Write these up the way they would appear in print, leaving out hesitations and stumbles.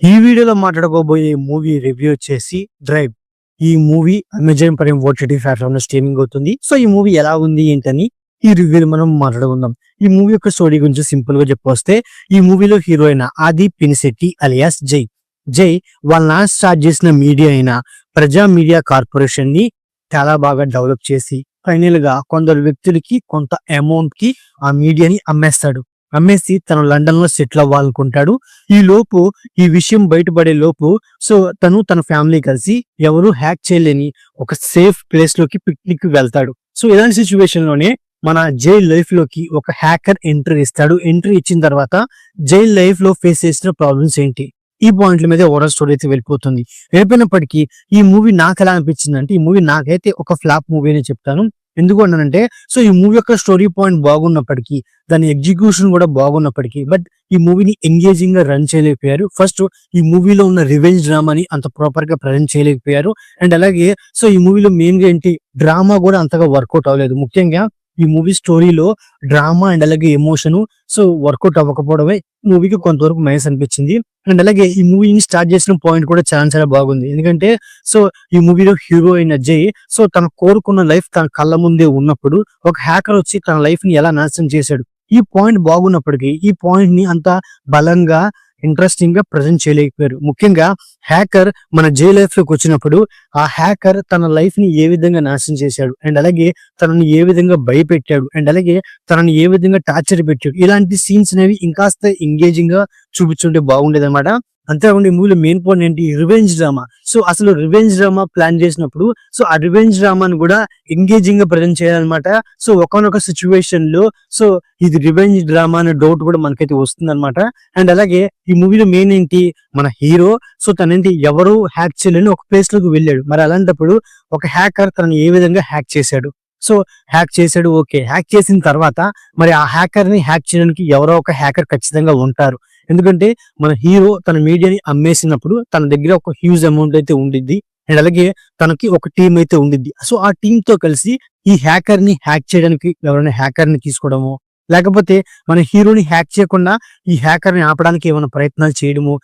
ఈ వీడియోలో మాట్లాడుకోబోయే movie review వచ్చేసి 'డ్రైవ్'. ఈ మూవీ అమెజాన్ ప్రైమ్ ఓటీటీ ప్లాట్‌ఫామ్‌లో స్ట్రీమింగ్ అవుతుంది. సో, ఈ మూవీ ఎలా ఉంది ఏంటని ఈ రివ్యూలో మనం మాట్లాడుకుందాం. ఈ మూవీ యొక్క స్టోరీ గురించి సింపుల్‌గా చెప్పొస్తే, ఈ మూవీలో హీరోయిన్ ఆది పినిశెట్టి అలియాస్ జై. జై వాళ్ళ నాన్న స్టార్ట్ చేసిన మీడియా అయిన ప్రజా మీడియా కార్పొరేషన్‌ని చాలా బాగా డెవలప్ చేసి ఫైనల్‌గా కొందరు వ్యక్తులకి కొంత అమౌంట్‌కి ఆ మీడియాని అమ్మేస్తాడు. అమ్మేసి తను లండన్ లో సెటిల్ అవ్వాలనుకుంటాడు. ఈ లోపు ఈ విషయం బయటపడే లోపు సో తను తన ఫ్యామిలీ కలిసి ఎవరు హ్యాక్ చేయలేని ఒక సేఫ్ ప్లేస్ లోకి పిక్నిక్ వెళ్తాడు. సో ఇలాంటి సిచ్యువేషన్ లోనే మన జైల్ లైఫ్ లోకి ఒక హ్యాకర్ ఎంట్రీ ఇస్తాడు. ఎంట్రీ ఇచ్చిన తర్వాత జైల్ లైఫ్ లో ఫేస్ చేసిన ప్రాబ్లమ్స్ ఏంటి, ఈ పాయింట్ల మీద ఓవరాల్ స్టోరీ అయితే వెళ్ళిపోతుంది. వెళ్ళిపోయినప్పటికీ ఈ మూవీ నాకు ఎలా అనిపించింది అంటే, ఈ మూవీ నాకైతే ఒక ఫ్లాప్ మూవీ అని చెప్తాను. ఎందుకు అన్నానంటే, సో ఈ మూవీ యొక్క స్టోరీ పాయింట్ బాగున్నప్పటికీ, దాని ఎగ్జిక్యూషన్ కూడా బాగున్నప్పటికీ, బట్ ఈ మూవీని ఎంగేజింగ్ గా రన్ చేయలేకపోయారు. ఫస్ట్ ఈ మూవీలో ఉన్న రివెంజ్ డ్రామాని అంత ప్రాపర్ గా ప్రజెంట్ చేయలేకపోయారు. అండ్ అలాగే సో ఈ మూవీలో మెయిన్ గా ఏంటి, డ్రామా కూడా అంతగా వర్కౌట్ అవ్వలేదు. ముఖ్యంగా ఈ మూవీ స్టోరీలో డ్రామా అండ్ అలాగే ఎమోషన్ సో వర్కౌట్ అవ్వకపోవడమే మూవీకి కొంతవరకు మైనస్ అనిపించింది. అండ్ అలాగే ఈ మూవీని స్టార్ట్ చేసిన పాయింట్ కూడా చాలా చాలా బాగుంది. ఎందుకంటే సో ఈ మూవీలో హీరో అయిన జై సో తను కోరుకున్న లైఫ్ తన కళ్ళ ముందే ఉన్నప్పుడు ఒక హ్యాకర్ వచ్చి తన లైఫ్ ని ఎలా నాశనం చేశాడు, ఈ పాయింట్ బాగున్నప్పటికీ ఈ పాయింట్ ని అంత బలంగా ఇంట్రెస్టింగ్ గా ప్రజెంట్ చేయలేకపోయారు. ముఖ్యంగా హ్యాకర్ మన జై లైఫ్ లోకి వచ్చినప్పుడు ఆ హ్యాకర్ తన లైఫ్ ని ఏ విధంగా నాశనం చేశాడు, అండ్ అలాగే తనని ఏ విధంగా భయపెట్టాడు, అండ్ అలాగే తనని ఏ విధంగా టార్చర్ పెట్టాడు, ఇలాంటి సీన్స్ అనేవి ఇంకాస్త ఎంగేజింగ్ గా చూపించుంటే బాగుండేది అనమాట. అంతేకాకుండా ఈ మూవీలో మెయిన్ పాయింట్ ఏంటి, రివెంజ్ డ్రామా. సో అసలు రివెంజ్ డ్రామా ప్లాన్ చేసినప్పుడు సో ఆ రివెంజ్ డ్రామాని కూడా ఎంగేజింగ్ గా ప్రజెంట్ చేయాలన్నమాట. సో ఒకనొక సిచ్యువేషన్ లో సో ఇది రివెంజ్ డ్రామా అనే డౌట్ కూడా మనకైతే వస్తుంది అనమాట. అండ్ అలాగే ఈ మూవీలో మెయిన్ ఏంటి, మన హీరో సో తనేంటి ఎవరు హ్యాక్ చేయలేని ఒక ప్లేస్ లోకి వెళ్ళాడు. మరి అలాంటప్పుడు ఒక హ్యాకర్ తనని ఏ విధంగా హ్యాక్ చేశాడు, సో హ్యాక్ చేశాడు, ఓకే. హ్యాక్ చేసిన తర్వాత మరి ఆ హ్యాకర్ ని హ్యాక్ చేయడానికి ఎవరో ఒక హ్యాకర్ ఖచ్చితంగా ఉంటారు. ఎందుకంటే మన హీరో తన మీడియాని అమ్మేసినప్పుడు తన దగ్గర ఒక హ్యూజ్ అమౌంట్ అయితే ఉండిద్ది. అండ్ అలాగే తనకి ఒక టీం అయితే ఉండిద్ది. సో ఆ టీమ్ తో కలిసి ఈ హ్యాకర్ ని హ్యాక్ చేయడానికి ఎవరైనా హ్యాకర్ ని తీసుకోవడము, లేకపోతే మన హీరోని హ్యాక్ చేయకుండా ఈ హ్యాకర్ ని ఆపడానికి ఏమైనా ప్రయత్నాలు చేయడము,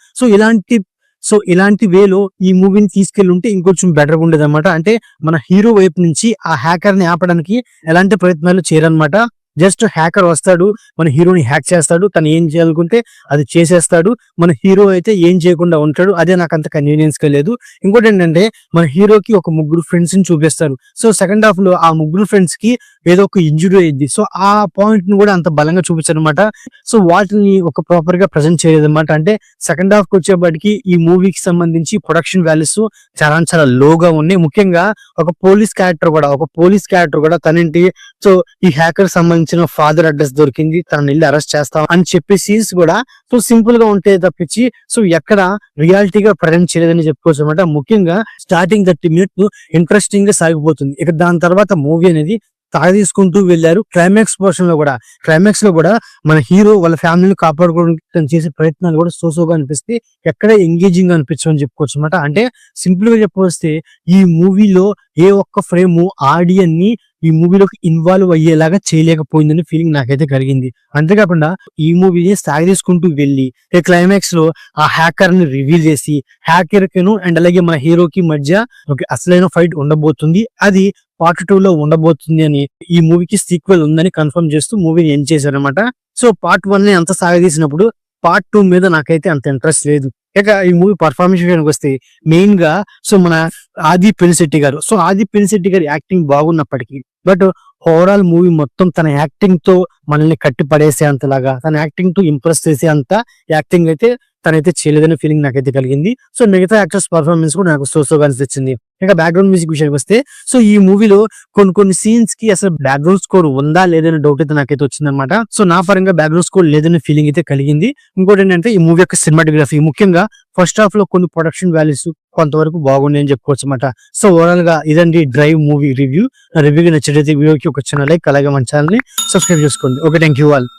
సో ఇలాంటి వేలో ఈ మూవీని తీసుకెళ్లి ఉంటే ఇంకొంచెం బెటర్ ఉండేది అనమాట. అంటే మన హీరో వైపు నుంచి ఆ హ్యాకర్ ని ఆపడానికి ఎలాంటి ప్రయత్నాలు చేయరనమాట. జస్ట్ హ్యాకర్ వస్తాడు, మన హీరోని హ్యాక్ చేస్తాడు, తను ఏం చేయాలనుకుంటే అది చేసేస్తాడు, మన హీరో అయితే ఏం చేయకుండా ఉంటాడు. అదే నాకు అంత కన్వీనియన్స్ గా లేదు. ఇంకోటి ఏంటంటే మన హీరోకి ఒక ముగ్గురు ఫ్రెండ్స్ ని చూపిస్తారు. సో సెకండ్ హాఫ్ లో ఆ ముగ్గురు ఫ్రెండ్స్ కి ఏదో ఒక ఇంజురీ అయింది. సో ఆ పాయింట్ ని కూడా అంత బలంగా చూపించారు అనమాట. సో వాటిని ఒక ప్రాపర్ గా ప్రజెంట్ చేయలేదు అనమాట. అంటే సెకండ్ హాఫ్ కి వచ్చేప్పటికి ఈ మూవీకి సంబంధించి ప్రొడక్షన్ వాల్యూస్ చాలా చాలా లోగా ఉన్నాయి. ముఖ్యంగా ఒక పోలీస్ క్యారెక్టర్ కూడా తనేంటి సో ఈ హ్యాకర్ సంబంధించిన ఫాదర్ అడ్రస్ దొరికింది, తనని వెళ్ళి అరెస్ట్ చేస్తాం అని చెప్పే సీన్స్ కూడా సో సింపుల్ గా ఉంటే తప్పించి సో ఎక్కడ రియాలిటీగా ప్రజెంట్ చేయలేదని చెప్పుకోవచ్చు అనమాట. ముఖ్యంగా స్టార్టింగ్ 30 minutes ఇంట్రెస్టింగ్ గా సాగిపోతుంది. ఇక దాని తర్వాత మూవీ అనేది తీసుకుంటూ వెళ్ళారు. క్లైమాక్స్ లో కూడా మన హీరో వాళ్ళ ఫ్యామిలీని కాపాడుకోవడానికి చేసే ప్రయత్నాలు కూడా సోగా అనిపిస్తే ఎక్కడ ఎంగేజింగ్ గా అనిపించమని చెప్పుకోవచ్చు అనమాట. అంటే సింపుల్ గా చెప్పొస్తే ఈ మూవీలో ఏ ఒక్క ఫ్రేమ్ ఆడియన్ ని ఈ మూవీలోకి ఇన్వాల్వ్ అయ్యేలాగా చేయలేకపోయిందని ఫీలింగ్ నాకైతే కలిగింది. అంతేకాకుండా ఈ మూవీని తీసుకుంటూ వెళ్ళి క్లైమాక్స్ లో ఆ హ్యాకర్ ని రివీల్ చేసి హ్యాకర్ కిను అండ్ అలాగే మన హీరోకి మధ్య ఒక అసలైన ఫైట్ ఉండబోతుంది, అది పార్ట్ 2 లో ఉండబోతుంది అని, ఈ మూవీకి సీక్వెల్ ఉందని కన్ఫర్మ్ చేస్తూ మూవీని ఎండ్ చేశారనమాట. సో పార్ట్ 1 ని అంత సాగదీసినప్పుడు పార్ట్ 2 మీద నాకైతే అంత ఇంట్రెస్ట్ లేదు. ఇక ఈ మూవీ పర్ఫార్మెన్స్ విషయానికి వస్తే మెయిన్ గా సో మన ఆది పినిశెట్టి గారు యాక్టింగ్ బాగున్నప్పటికీ బట్ ఓవరాల్ మూవీ మొత్తం తన యాక్టింగ్ తో మనల్ని కట్టి పడేసే అంతలాగా, తన యాక్టింగ్ తో ఇంప్రెస్ చేసే అంత యాక్టింగ్ అయితే తనైతే చేయలేదనే ఫీలింగ్ నాకైతే కలిగింది. సో మిగతా యాక్టర్స్ పర్ఫార్మెన్స్ కూడా నాకు సోగా అనిపించింది. ఇక బ్యాక్గ్రౌండ్ మ్యూజిక్ విషయానికి వస్తే సో ఈ మూవీలో కొన్ని సీన్స్ కి అసలు బ్యాక్గ్రౌండ్ స్కోర్ ఉందా లేదనే డౌట్ అయితే నాకైతే వచ్చిందనమాట. సో నా పరంగా బ్యాక్గ్రౌండ్ స్కోర్ లేదనే ఫీలింగ్ అయితే కలిగింది. ఇంకోటి ఏంటంటే ఈ మూవీ యొక్క సినిమాటోగ్రఫీ, ముఖ్యంగా ఫస్ట్ హాఫ్ లో కొన్ని ప్రొడక్షన్ వాల్యూస్ కొంతవరకు బాగుంది అని చెప్పుకోవచ్చు అనమాట. సో ఓవరాల్ గా ఇదండి డ్రైవ్ మూవీ రివ్యూ. రివ్యూకి నచ్చితే వీడియోకి ఒక చిన్న లైక్, అలాగే మన ఛానల్ ని సబ్స్క్రైబ్ చేసుకోండి. Okay, thank you all.